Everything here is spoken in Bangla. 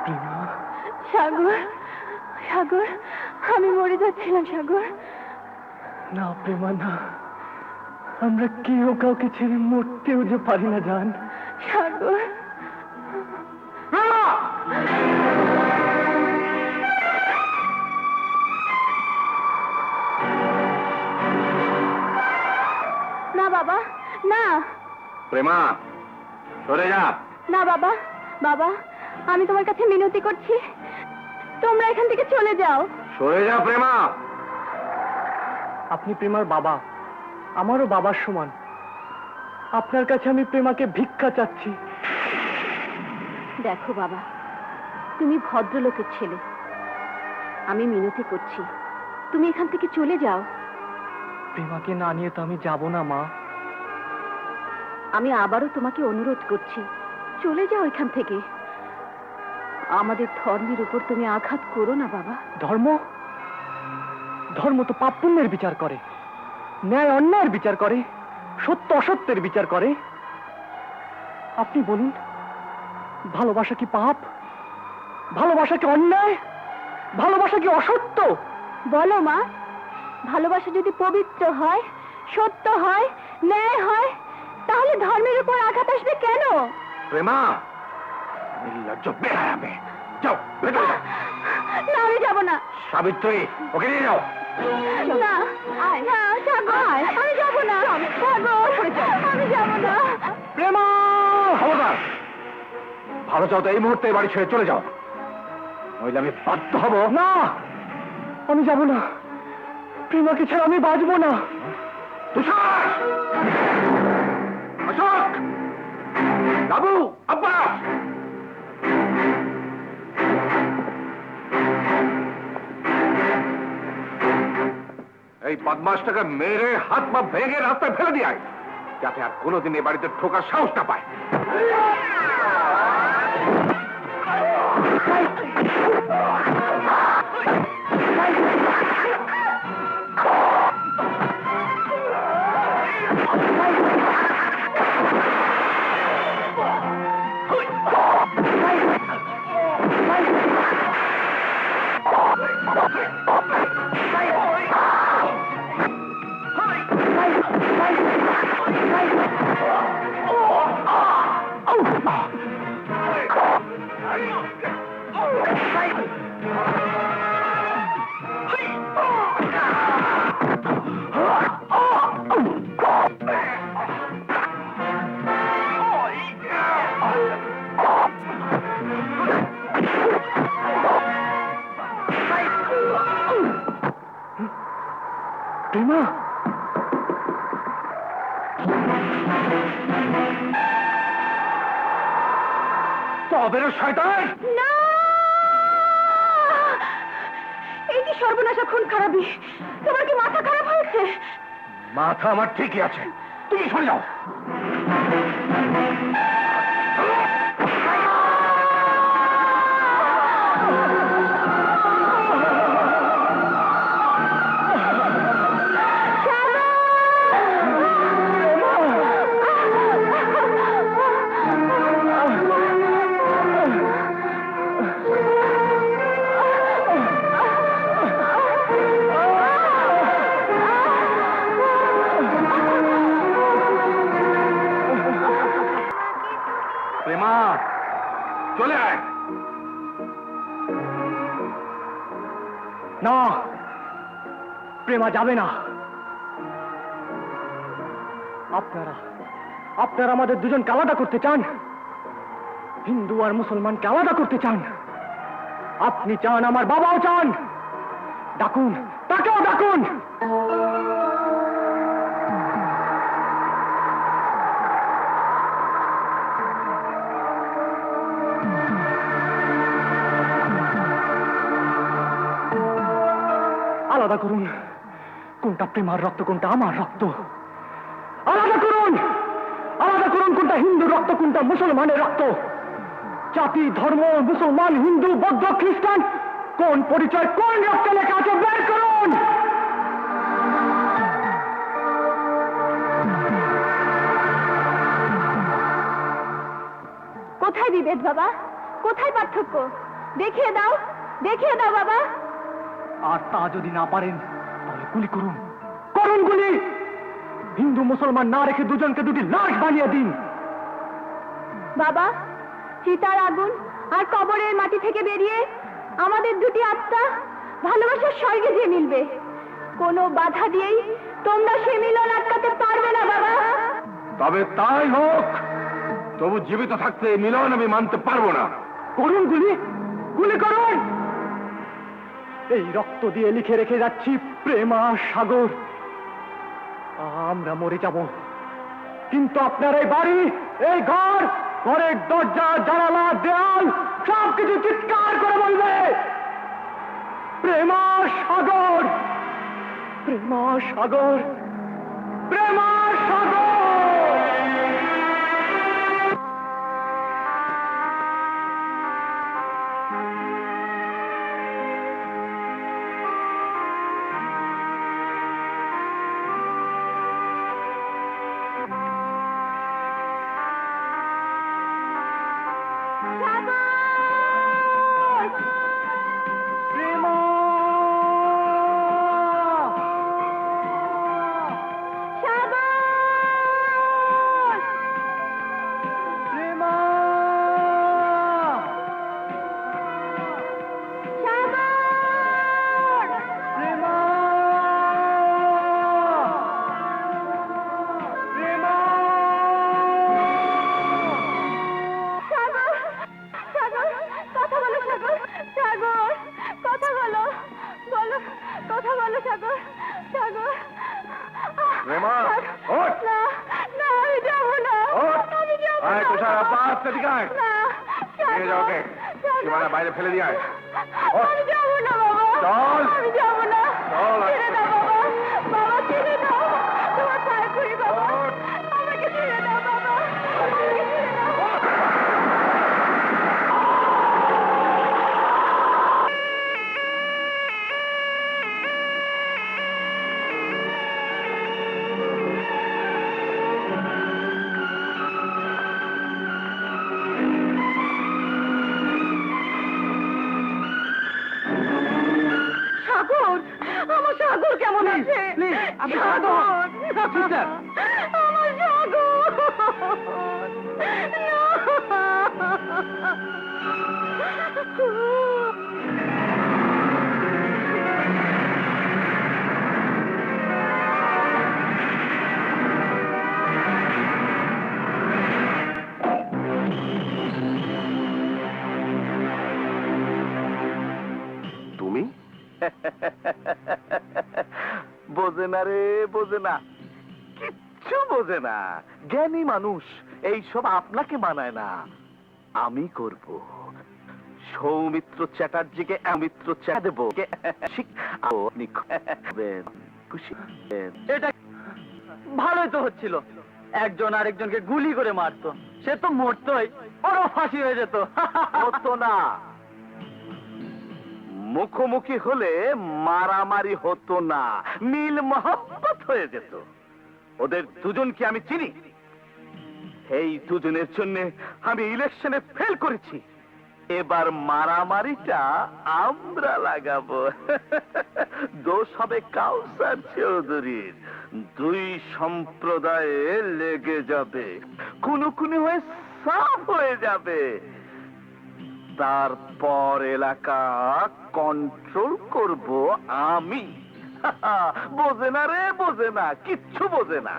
প্রেমা, সাগর, সাগর, আমি মরে যাচ্ছিলাম সাগর। না প্রেমা না, আমরা কেউ কাউকে ছেড়ে মরতেও যে পারি না জান। সাগর, না বাবা, না। প্রেমা, সরে যা। না বাবা, বাবা, আমি তোমার কাছে মিনতি করছি, তোমরা এখান থেকে চলে যাও। সরে যা প্রেমা। আপনি প্রেমার বাবা, আমারও বাবার সমান। আপনার কাছে আমি প্রেমাকে ভিক্ষা চাচ্ছি। দেখো বাবা, তুমি ভদ্রলোকের ছেলে, আমি মিনতি করছি, তুমি এখান থেকে চলে যাও। প্রেমাকে না নিয়ে তো আমি যাব না মা। আমি আবারও তোমাকে অনুরোধ করছি, চলে যাও এখান থেকে। আমাদের ধর্মের উপর তুমি আঘাত করো না বাবা। ধর্ম? ধর্ম তো পাপ পুণ্যের বিচার করে, ন্যায় অন্যায়ের বিচার করে, সত্য অসত্যের বিচার করে। আপনি বলুন, ভালোবাসা কি পাপ? ভালোবাসা কি অন্যায়? ভালোবাসা কি অসত্য? বলো মা, ভালোবাসা যদি পবিত্র হয়, সত্য হয়, ন্যায় হয়, তাহলে ধর্মের উপর আঘাত আসবে কেন? প্রেমা, নির্লজ্জ বেহায়াবে, যাও ভেতরে যাও। না, আমি যাব না। সাবিত্রী, ওকে নিয়ে যাও। না, না, সাগর, আমি যাব না। সাগর, আমি যাব না। প্রেমা! খবরদার, ভালো চাও তো এই মুহূর্তে বাড়ি ছেড়ে চলে যাও, নইলে আমি বাধ্য হব। না, আমি যাব না। প্রেমাকে ছাড়া আমি বাঁচবো না। তুষার, অশোক, বাবু, আব্বা, এই বদমাশটাকে মেরে হাত পা ভেঙে রাস্তায় ফেলে দিয়ে আয়, যাতে আর কোনোদিন এ বাড়িতে ঠোকার সাহস না পায়। প্রেমা! তবে রে শয়তান! না! এই কি সর্বনাশা, খুন খারাপি! তোমার কি মাথা খারাপ হয়েছে? মাথা আমার ঠিকই আছে, তুমি সরে যাও। প্রেমা, চলে আয়। না, প্রেমা যাবে না। আপনারা আপনারা আমাদের দুজনকে আলাদা করতে চান, হিন্দু আর মুসলমানকে আলাদা করতে চান। আপনি চান, আমার বাবাও চান। ডাকুন, তাকেও ডাকুন। আলাদা করুন, কোনটা প্রেমার রক্ত, কোনটা আমার রক্ত। আলাদা করুন, আলাদা করুন, কোনটা হিন্দু রক্ত, কোনটা মুসলমানের রক্ত। জাতি, ধর্ম, মুসলমান, হিন্দু, বৌদ্ধ, খ্রিস্টান, কোন পরিচয় কোন রক্তে লেখা আছে বের করুন। কোথায় বিভেদ বাবা, কোথায় পার্থক্য? দেখিয়ে দাও বাবা। আর তা যদি না পারেন তাহলে গুলি করুন, করুন গুলি। হিন্দু মুসলমান না রেখে দুজনকে দুটি লাশ বানিয়ে দিন। বাবা, চিতার আগুন আর কবরের মাটি থেকে বেরিয়ে আমাদের দুটি আত্মা ভালোবাসার স্বর্গে যে মিলবে। কোনো বাধা দিয়েই তোমরা সে মিলন আটকাতে পারবে না বাবা। তবে তাই হোক, তবু জীবিত থাকতে এই মিলন আমি মানতে পারবো না। করুন গুলি, গুলি করুন। এই রক্ত দিয়ে লিখে রেখে যাচ্ছি প্রেমা সাগর। আমরা মরে যাব, কিন্তু আপনার এই বাড়ি, এই ঘর, ঘরের দরজা, জানালা, দেয়াল সবকিছু চিৎকার করে বলবে প্রেমা সাগর, প্রেমা সাগর, প্রেমা সাগর। প্রেমা, ওঠ! ওঠ! আয়, তুষার, আব্বা, আস্তে দিকে আয়। নিয়ে যাও ওকে, সীমানার বাইরে ফেলে দিয়ে আয়। ওঠ! চল! চল! ওঠ! সাগর, আমার সাগর কেমন আছে? সাগর, আমার সাগর। তুমি বোঝে না রে, বোঝে না, কিচ্ছু বোঝে না। জ্ঞানী মানুষ এইসব আপনাকে মানায় না, আমি করব। সৌমিত্র চ্যাটার্জিকে অমিত্র চ্যাটা দেবো। খুশি? এটা ভালোই তো হচ্ছিল। একজন আরেকজনকে গুলি করে মারতো, সে তো মরতোই, ওরও ফাঁসি হয়ে যেত। হতো না, মুখোমুখি হলে মারামারি হতো না, মিল মহব্বত হয়ে যেত। ওদের দুজনকে আমি চিনি, এই দুজনের জন্য আমি ইলেকশনে ফেল করেছি। এবার মারামারিটা আমরা লাগাবো। দোষ হবে কাউসার চৌধুরীর। দুই সম্প্রদায়ে লেগে যাবে, খুনোখুনি হয়ে সাফ হয়ে যাবে। তারপর এলাকা কন্ট্রোল করব আমি। বোঝে না রে, বোঝে না, কিচ্ছু বোঝে না।